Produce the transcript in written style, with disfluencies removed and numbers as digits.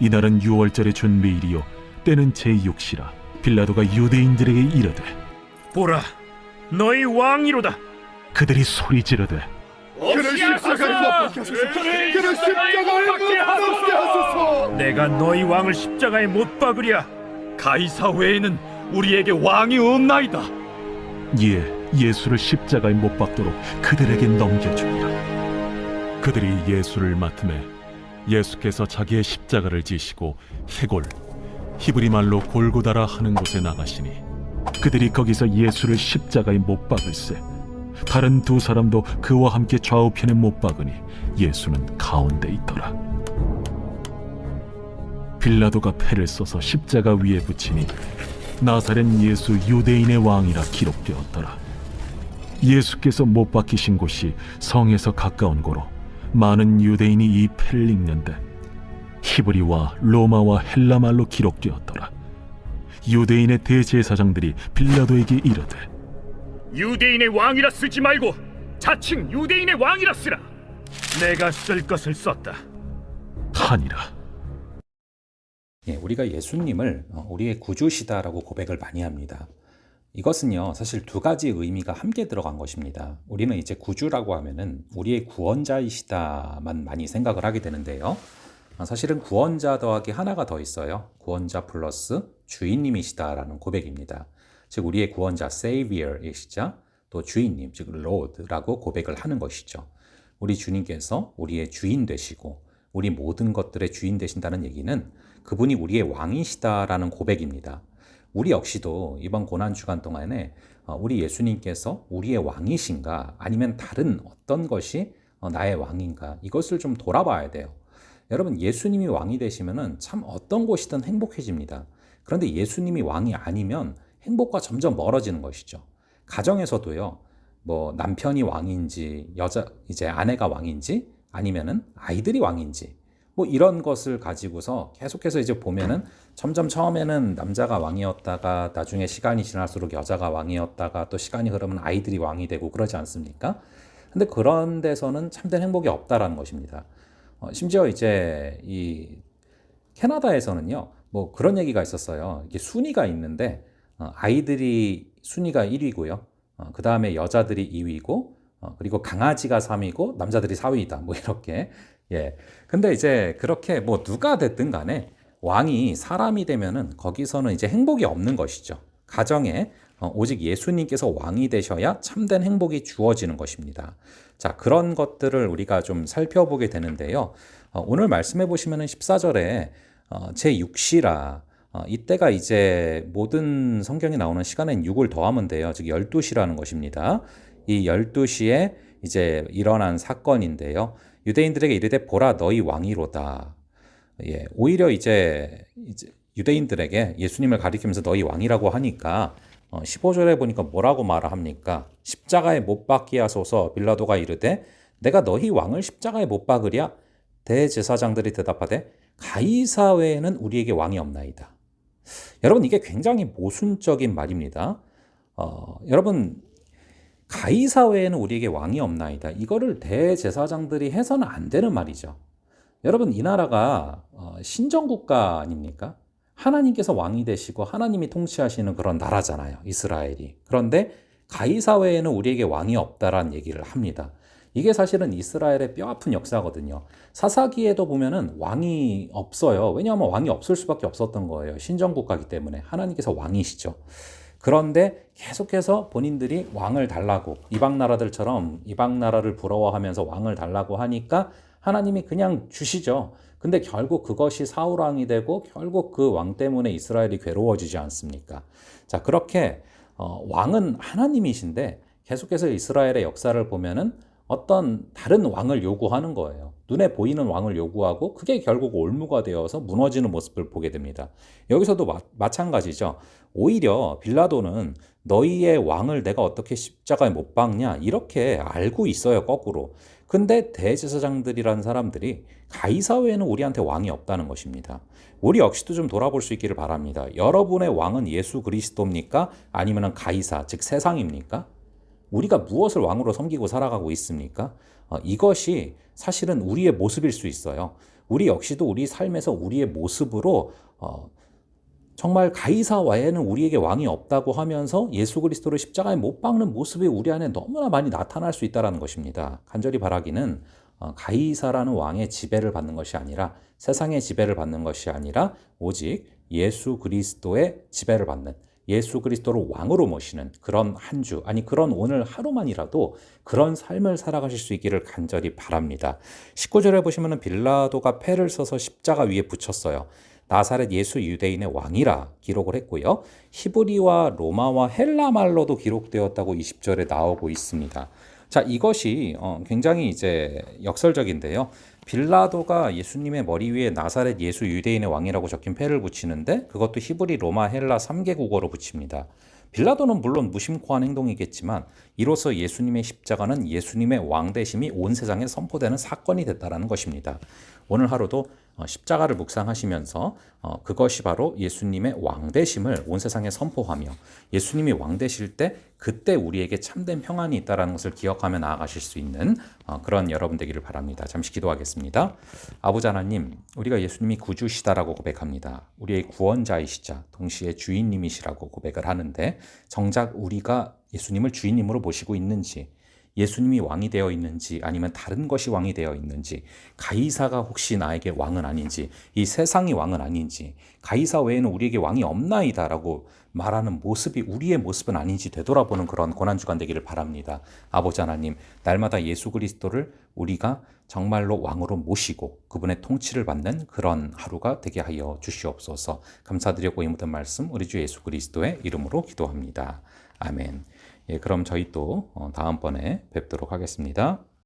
이날은 유월절의 준비일이요 때는 제6시라. 빌라도가 유대인들에게 이르되 보라, 너희 왕이로다. 그들이 소리 지르되 그를 십자가에 못 박게 하소서. 그를 십자가에 못 박게 하소서. 내가 너희 왕을 십자가에 못 박으랴. 가이사 외에는 우리에게 왕이 없나이다. 이에 예수를 십자가에 못 박도록 그들에게 넘겨주니라. 그들이 예수를 맡음에 예수께서 자기의 십자가를 지시고 해골, 히브리 말로 골고다라 하는 곳에 나가시니 그들이 거기서 예수를 십자가에 못 박을세. 다른 두 사람도 그와 함께 좌우편에 못 박으니 예수는 가운데 있더라. 빌라도가 패를 써서 십자가 위에 붙이니 나사렛 예수 유대인의 왕이라 기록되었더라. 예수께서 못 박히신 곳이 성에서 가까운 고로 많은 유대인이 이 패를 읽는데 히브리와 로마와 헬라 말로 기록되었더라. 유대인의 대제사장들이 빌라도에게 이르되 유대인의 왕이라 쓰지 말고 자칭 유대인의 왕이라 쓰라. 내가 쓸 것을 썼다. 하니라. 우리가 예수님을 우리의 구주시다라고 고백을 많이 합니다. 이것은요, 사실 두 가지 의미가 함께 들어간 것입니다. 우리는 이제 구주라고 하면은 우리의 구원자이시다만 많이 생각을 하게 되는데요. 사실은 구원자 더하기 하나가 더 있어요. 구원자 플러스 주인님이시다라는 고백입니다. 즉 우리의 구원자 Savior이시자 또 주인님, 즉 Lord라고 고백을 하는 것이죠. 우리 주님께서 우리의 주인 되시고 우리 모든 것들의 주인 되신다는 얘기는 그분이 우리의 왕이시다라는 고백입니다. 우리 역시도 이번 고난주간 동안에 우리 예수님께서 우리의 왕이신가 아니면 다른 어떤 것이 나의 왕인가 이것을 좀 돌아봐야 돼요. 여러분, 예수님이 왕이 되시면 참 어떤 곳이든 행복해집니다. 그런데 예수님이 왕이 아니면 행복과 점점 멀어지는 것이죠. 가정에서도요, 뭐 남편이 왕인지 이제 아내가 왕인지 아니면은 아이들이 왕인지 뭐 이런 것을 가지고서 계속해서 이제 보면은 점점 처음에는 남자가 왕이었다가 나중에 시간이 지날수록 여자가 왕이었다가 또 시간이 흐르면 아이들이 왕이 되고 그러지 않습니까? 근데 그런 데서는 참된 행복이 없다라는 것입니다. 심지어 이제 이 캐나다에서는요, 뭐 그런 얘기가 있었어요. 이게 순위가 있는데 아이들이 순위가 1위고요. 그 다음에 여자들이 2위고 그리고 강아지가 3위고 남자들이 4위다. 뭐 이렇게. 예. 근데 이제 그렇게 뭐 누가 됐든 간에 왕이 사람이 되면은 거기서는 이제 행복이 없는 것이죠. 가정에 오직 예수님께서 왕이 되셔야 참된 행복이 주어지는 것입니다. 자, 그런 것들을 우리가 좀 살펴보게 되는데요. 오늘 말씀해 보시면은 14절에 제6시라 이때가 이제 모든 성경에 나오는 시간엔 6을 더하면 돼요. 즉 12시라는 것입니다. 이 12시에 이제 일어난 사건인데요. 유대인들에게 이르되 보라 너희 왕이로다. 예, 오히려 이제 유대인들에게 예수님을 가리키면서 너희 왕이라고 하니까 15절에 보니까 뭐라고 말합니까? 십자가에 못 박게 하소서. 빌라도가 이르되 내가 너희 왕을 십자가에 못 박으랴. 대제사장들이 대답하되 가이사 외에는 우리에게 왕이 없나이다. 여러분, 이게 굉장히 모순적인 말입니다. 여러분, 가이사 외에는 우리에게 왕이 없나이다. 이거를 대제사장들이 해서는 안 되는 말이죠. 여러분, 이 나라가 신정국가 아닙니까? 하나님께서 왕이 되시고 하나님이 통치하시는 그런 나라잖아요, 이스라엘이. 그런데 가이사 외에는 우리에게 왕이 없다라는 얘기를 합니다. 이게 사실은 이스라엘의 뼈아픈 역사거든요. 사사기에도 보면은 왕이 없어요. 왜냐하면 왕이 없을 수밖에 없었던 거예요. 신정국가이기 때문에. 하나님께서 왕이시죠. 그런데 계속해서 본인들이 왕을 달라고, 이방 나라들처럼 이방 나라를 부러워하면서 왕을 달라고 하니까 하나님이 그냥 주시죠. 근데 결국 그것이 사울 왕이 되고 결국 그 왕 때문에 이스라엘이 괴로워지지 않습니까? 자, 그렇게 왕은 하나님이신데 계속해서 이스라엘의 역사를 보면은 어떤 다른 왕을 요구하는 거예요. 눈에 보이는 왕을 요구하고 그게 결국 올무가 되어서 무너지는 모습을 보게 됩니다. 여기서도 마찬가지죠. 오히려 빌라도는 너희의 왕을 내가 어떻게 십자가에 못 박냐 이렇게 알고 있어요, 거꾸로. 근데 대제사장들이라는 사람들이 가이사 외에는 우리한테 왕이 없다는 것입니다. 우리 역시도 좀 돌아볼 수 있기를 바랍니다. 여러분의 왕은 예수 그리스도입니까? 아니면 가이사, 즉 세상입니까? 우리가 무엇을 왕으로 섬기고 살아가고 있습니까? 이것이 사실은 우리의 모습일 수 있어요. 우리 역시도 우리 삶에서 우리의 모습으로 정말 가이사 외에는 우리에게 왕이 없다고 하면서 예수 그리스도를 십자가에 못 박는 모습이 우리 안에 너무나 많이 나타날 수 있다는 것입니다. 간절히 바라기는 가이사라는 왕의 지배를 받는 것이 아니라, 세상의 지배를 받는 것이 아니라 오직 예수 그리스도의 지배를 받는, 예수 그리스도를 왕으로 모시는 그런 한 주, 아니 그런 오늘 하루만이라도 그런 삶을 살아가실 수 있기를 간절히 바랍니다. 19절에 보시면 빌라도가 패를 써서 십자가 위에 붙였어요. 나사렛 예수 유대인의 왕이라 기록을 했고요. 히브리와 로마와 헬라 말로도 기록되었다고 20절에 나오고 있습니다. 자, 이것이 굉장히 이제 역설적인데요. 빌라도가 예수님의 머리 위에 나사렛 예수 유대인의 왕이라고 적힌 패를 붙이는데 그것도 히브리, 로마, 헬라 3개 국어로 붙입니다. 빌라도는 물론 무심코 한 행동이겠지만 이로써 예수님의 십자가는 예수님의 왕되심이 온 세상에 선포되는 사건이 됐다는 것입니다. 오늘 하루도 십자가를 묵상하시면서 그것이 바로 예수님의 왕되심을 온 세상에 선포하며 예수님이 왕되실 때 그때 우리에게 참된 평안이 있다는 것을 기억하며 나아가실 수 있는 그런 여러분 되기를 바랍니다. 잠시 기도하겠습니다. 아버지 하나님, 우리가 예수님이 구주시다라고 고백합니다. 우리의 구원자이시자 동시에 주인님이시라고 고백을 하는데 정작 우리가 예수님을 주인님으로 모시고 있는지, 예수님이 왕이 되어 있는지 아니면 다른 것이 왕이 되어 있는지, 가이사가 혹시 나에게 왕은 아닌지, 이 세상이 왕은 아닌지, 가이사 외에는 우리에게 왕이 없나이다라고 말하는 모습이 우리의 모습은 아닌지 되돌아보는 그런 고난주간 되기를 바랍니다. 아버지 하나님, 날마다 예수 그리스도를 우리가 정말로 왕으로 모시고 그분의 통치를 받는 그런 하루가 되게 하여 주시옵소서. 감사드리고 이 모든 말씀 우리 주 예수 그리스도의 이름으로 기도합니다. 아멘. 예, 그럼 저희 또 다음번에 뵙도록 하겠습니다.